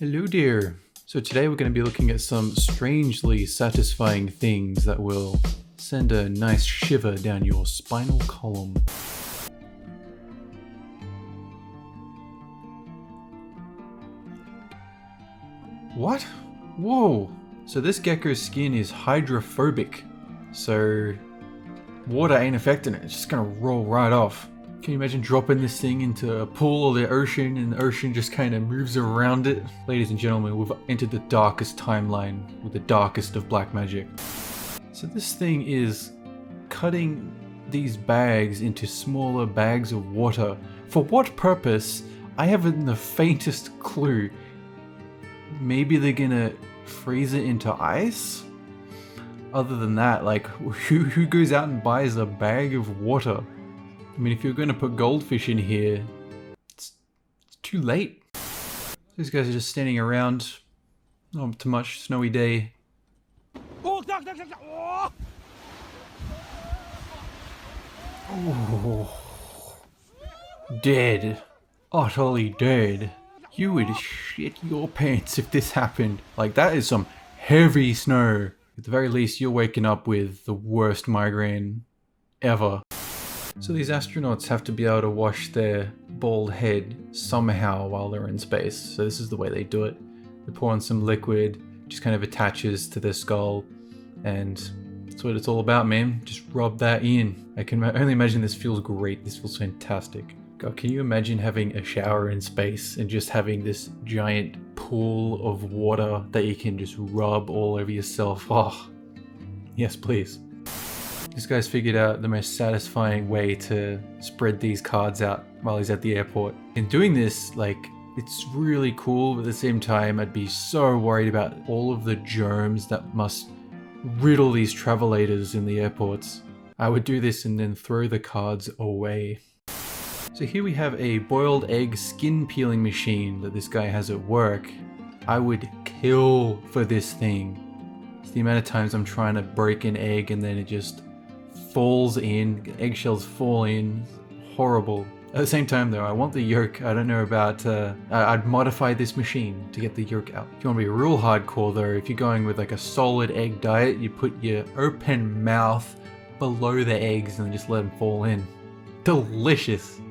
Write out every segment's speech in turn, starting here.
Hello there. So today we're going to be looking at some strangely satisfying things that will send a nice shiver down your spinal column. What? Whoa! So this gecko's skin is hydrophobic. So water ain't affecting it, it's just gonna roll right off. Can you imagine dropping this thing into a pool or the ocean and the ocean just kind of moves around it? Ladies and gentlemen, we've entered the darkest timeline with the darkest of black magic. So this thing is cutting these bags into smaller bags of water. For what purpose? I haven't the faintest clue. Maybe they're gonna freeze it into ice? Other than that, like, who goes out and buys a bag of water? I mean, if you're going to put goldfish in here, it's too late. These guys are just standing around. Not too much, snowy day. Oh, dead. Utterly dead. You would shit your pants if this happened. Like, that is some heavy snow. At the very least, you're waking up with the worst migraine ever. So these astronauts have to be able to wash their bald head somehow while they're in space. So this is the way they do it. They pour on some liquid, just kind of attaches to their skull, and that's what it's all about, man. Just rub that in. I can only imagine this feels great. This feels fantastic. God, can you imagine having a shower in space and just having this giant pool of water that you can just rub all over yourself? Oh, yes, please. This guy's figured out the most satisfying way to spread these cards out while he's at the airport. In doing this, like, it's really cool, but at the same time, I'd be so worried about all of the germs that must riddle these travelators in the airports. I would do this and then throw the cards away. So here we have a boiled egg skin peeling machine that this guy has at work. I would kill for this thing. It's the amount of times I'm trying to break an egg and then it just falls in, eggshells fall in. Horrible. At the same time though, I want the yolk. I don't know about, I'd modify this machine to get the yolk out. If you want to be real hardcore though, if you're going with like a solid egg diet, you put your open mouth below the eggs and just let them fall in. Delicious.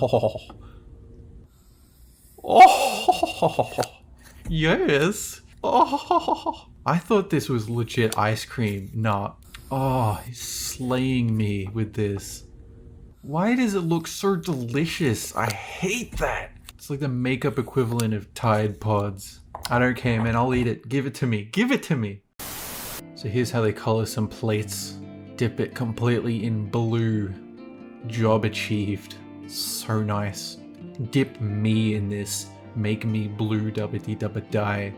Oh. Oh. Yes. Oh. I thought this was legit ice cream. Nah. Oh, he's slaying me with this. Why does it look so delicious? I hate that. It's like the makeup equivalent of Tide Pods. I don't care, man. I'll eat it. Give it to me. Give it to me. So here's how they color some plates. Dip it completely in blue. Job achieved. So nice. Dip me in this. Make me blue dubba die.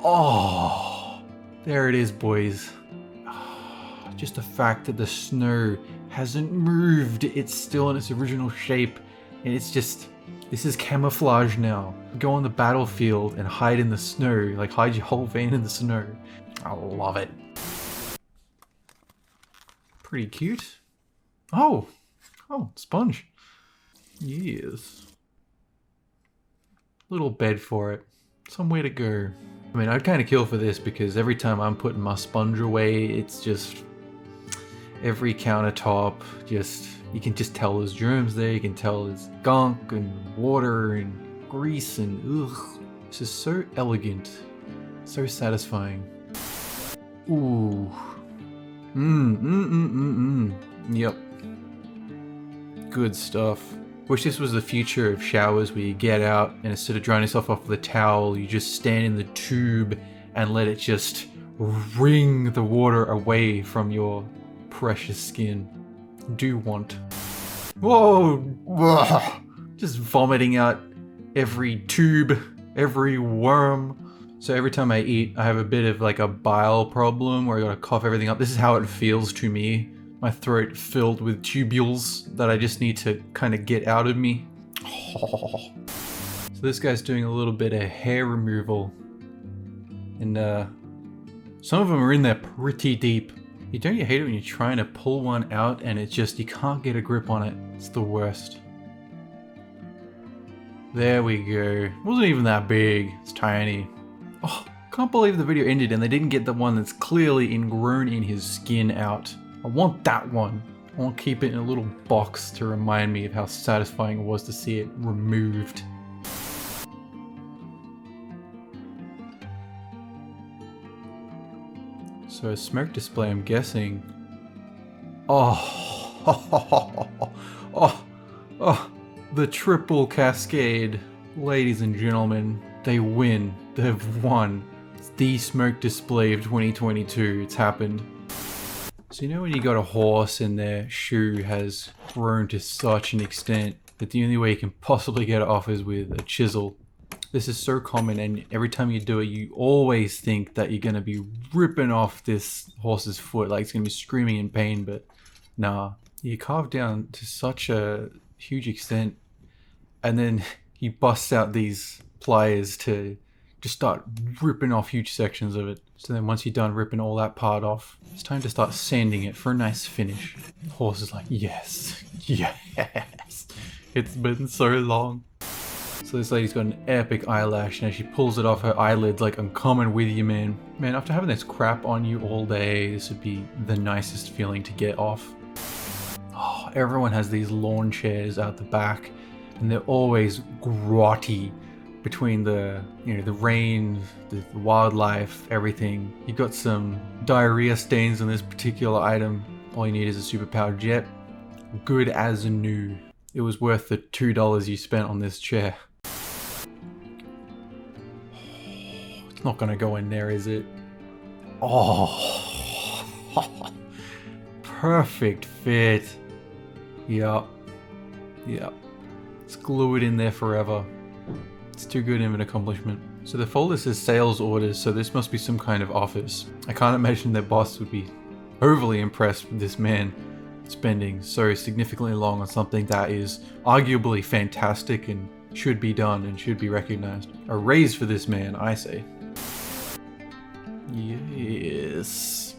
Oh, there it is, boys. Oh, just the fact that the snow hasn't moved. It's still in its original shape. And it's just, this is camouflage now. Go on the battlefield and hide in the snow. Like, hide your whole vein in the snow. I love it. Pretty cute. Oh, sponge. Yes. Little bed for it. Somewhere to go. I mean, I'd kind of kill for this because every time I'm putting my sponge away, it's just every countertop, just, you can just tell there's germs there, you can tell there's gunk and water and grease and ugh. This is so elegant, so satisfying. Ooh. Yep. Good stuff. Wish this was the future of showers where you get out and instead of drying yourself off with a towel, you just stand in the tube and let it just wring the water away from your precious skin. Do want. Whoa! Just vomiting out every tube, every worm. So every time I eat, I have a bit of like a bile problem where I gotta cough everything up. This is how it feels to me. My throat filled with tubules that I just need to kind of get out of me. Oh. So this guy's doing a little bit of hair removal. And some of them are in there pretty deep. You hate it when you're trying to pull one out and it's just, you can't get a grip on it. It's the worst. There we go. It wasn't even that big. It's tiny. Oh, can't believe the video ended and they didn't get the one that's clearly ingrown in his skin out. I want that one. I want to keep it in a little box to remind me of how satisfying it was to see it removed. So a smoke display, I'm guessing. Oh, the triple cascade. Ladies and gentlemen, they win. They've won. It's the smoke display of 2022. It's happened. So you know when you got a horse and their shoe has grown to such an extent that the only way you can possibly get it off is with a chisel. This is so common, and every time you do it, you always think that you're going to be ripping off this horse's foot, like it's going to be screaming in pain, but nah. You carve down to such a huge extent, and then he busts out these pliers to just start ripping off huge sections of it. So then once you're done ripping all that part off, it's time to start sanding it for a nice finish. The horse is like, yes, yes, it's been so long. So this lady's got an epic eyelash, and as she pulls it off, her eyelid's like, I'm coming with you, man. Man, after having this crap on you all day, this would be the nicest feeling to get off. Oh, everyone has these lawn chairs out the back, and they're always grotty between the, you know, the rain, the wildlife, everything. You got some diarrhea stains on this particular item. All you need is a superpowered jet. Good as new. It was worth the $2 you spent on this chair. It's not gonna go in there, is it? Oh, perfect fit. Yup. Let's glue it in there forever. It's too good of an accomplishment. So the folder says sales orders, so this must be some kind of office. I can't imagine their boss would be overly impressed with this man spending so significantly long on something that is arguably fantastic and should be done and should be recognized. A raise for this man, I say. Yes.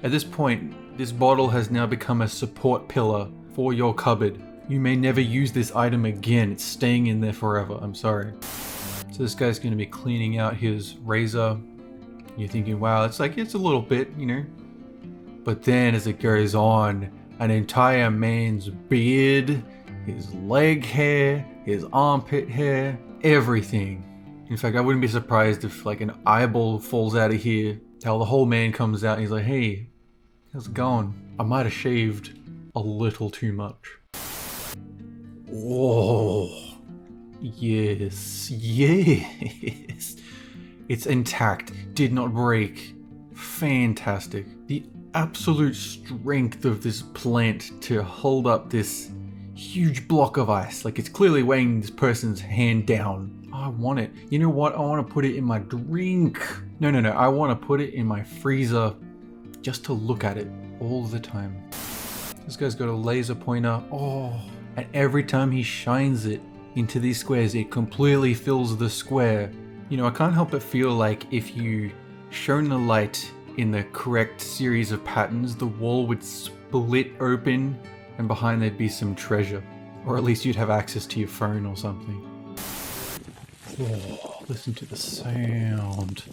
At this point, this bottle has now become a support pillar for your cupboard. You may never use this item again. It's staying in there forever. I'm sorry. So this guy's going to be cleaning out his razor. You're thinking, wow, it's a little bit, you know. But then as it goes on, an entire man's beard, his leg hair, his armpit hair, everything. In fact, I wouldn't be surprised if like an eyeball falls out of here. How the whole man comes out and he's like, hey, how's it going? I might have shaved a little too much. Oh, yes. It's intact, did not break. Fantastic. The absolute strength of this plant to hold up this huge block of ice. Like it's clearly weighing this person's hand down. I want it. You know what? I want to put it in my drink. No. I want to put it in my freezer just to look at it all the time. This guy's got a laser pointer. Oh, and every time he shines it into these squares, it completely fills the square. You know, I can't help but feel like if you shone the light in the correct series of patterns, the wall would split open and behind there'd be some treasure. Or at least you'd have access to your phone or something. Oh, listen to the sound.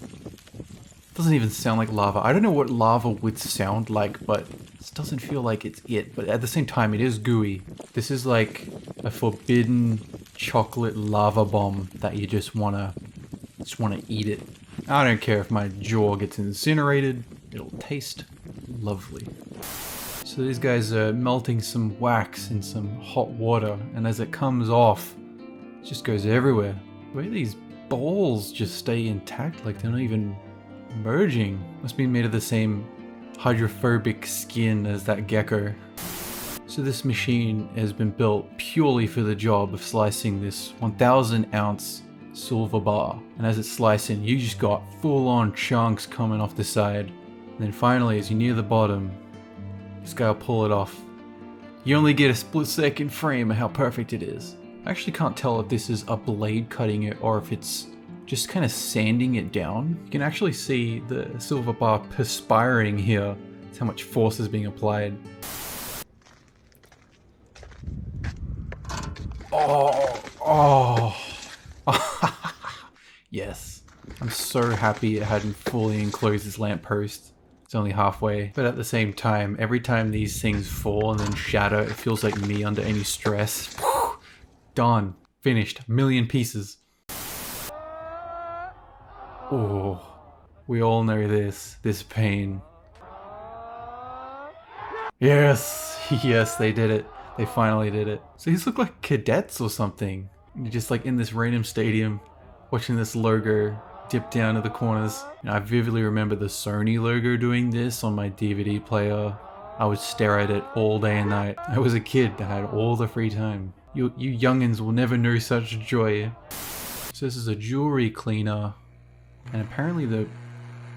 It doesn't even sound like lava. I don't know what lava would sound like, but this doesn't feel like it's it. But at the same time, it is gooey. This is like a forbidden chocolate lava bomb that you just wanna eat it. I don't care if my jaw gets incinerated. It'll taste lovely. So these guys are melting some wax in some hot water, and as it comes off, it just goes everywhere. The way these balls just stay intact, like they're not even merging. Must be made of the same hydrophobic skin as that gecko. So this machine has been built purely for the job of slicing this 1,000 ounce silver bar. And as it's slicing, you just got full-on chunks coming off the side. And then finally, as you near the bottom, this guy will pull it off. You only get a split-second frame of how perfect it is. I actually can't tell if this is a blade cutting it or if it's just kind of sanding it down. You can actually see the silver bar perspiring here That's how much force is being applied. Oh. Yes. I'm so happy it hadn't fully enclosed this lamppost. It's only halfway. But at the same time, every time these things fall and then shatter, it feels like me under any stress. Done. Finished. A million pieces. Oh. We all know this pain. Yes. Yes, they did it. They finally did it. So these look like cadets or something. You're just like in this random stadium, watching this logo dip down to the corners. And I vividly remember the Sony logo doing this on my DVD player. I would stare at it all day and night. I was a kid that had all the free time. You youngins will never know such joy. So this is a jewelry cleaner. And apparently the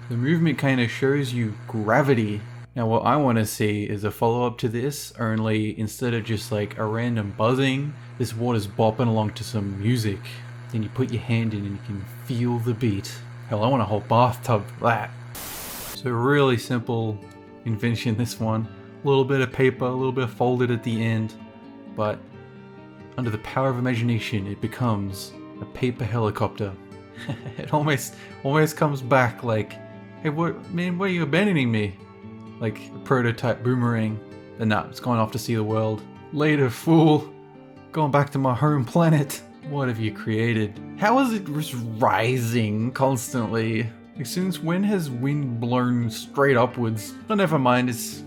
movement kind of shows you gravity. Now what I want to see is a follow-up to this, only instead of just like a random buzzing, this water's bopping along to some music. Then you put your hand in and you can feel the beat. Hell, I want a whole bathtub for that. So really simple invention, this one. A little bit of paper, a little bit folded at the end, but under the power of imagination, it becomes a paper helicopter. It almost comes back like, hey, man, why are you abandoning me? Like a prototype boomerang. But nah, it's going off to see the world. Later, fool. Going back to my home planet. What have you created? How is it just rising constantly? Like, since when has wind blown straight upwards? Oh, never mind, it's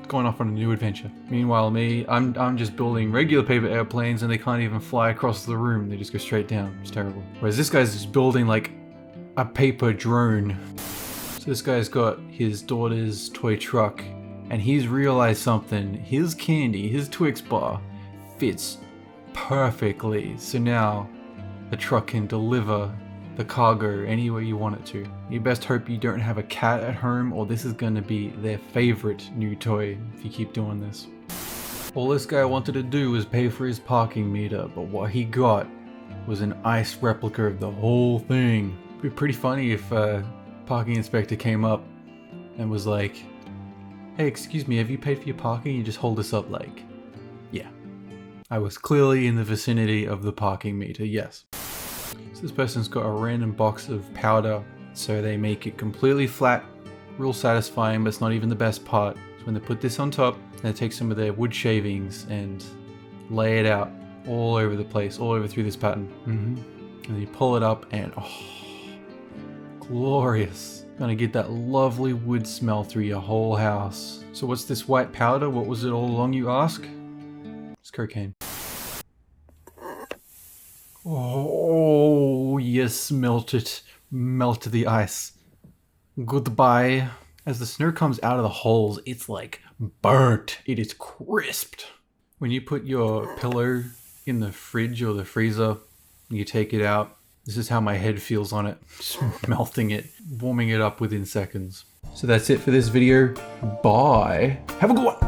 going off on a new adventure. Meanwhile, me, I'm just building regular paper airplanes and they can't even fly across the room. They just go straight down. It's terrible. Whereas this guy's just building like a paper drone. So this guy's got his daughter's toy truck and he's realized something. His candy, his Twix bar, fits perfectly. So now the truck can deliver the cargo anywhere you want it to. You best hope you don't have a cat at home or this is gonna be their favorite new toy if you keep doing this. All this guy wanted to do was pay for his parking meter, but what he got was an ice replica of the whole thing. It'd be pretty funny if a parking inspector came up and was like, hey, excuse me, have you paid for your parking? You just hold this up like, yeah. I was clearly in the vicinity of the parking meter, yes. So this person's got a random box of powder, so they make it completely flat, real satisfying, but it's not even the best part. So when they put this on top, they take some of their wood shavings and lay it out all over the place, all over through this pattern. And then you pull it up and oh, glorious. Gonna get that lovely wood smell through your whole house. So what's this white powder? What was it all along, you ask? It's cocaine. Oh, yes, melt it. Melt the ice. Goodbye. As the snow comes out of the holes, it's like burnt. It is crisped. When you put your pillow in the fridge or the freezer, you take it out. This is how my head feels on it. Just melting it, warming it up within seconds. So that's it for this video. Bye. Have a good one.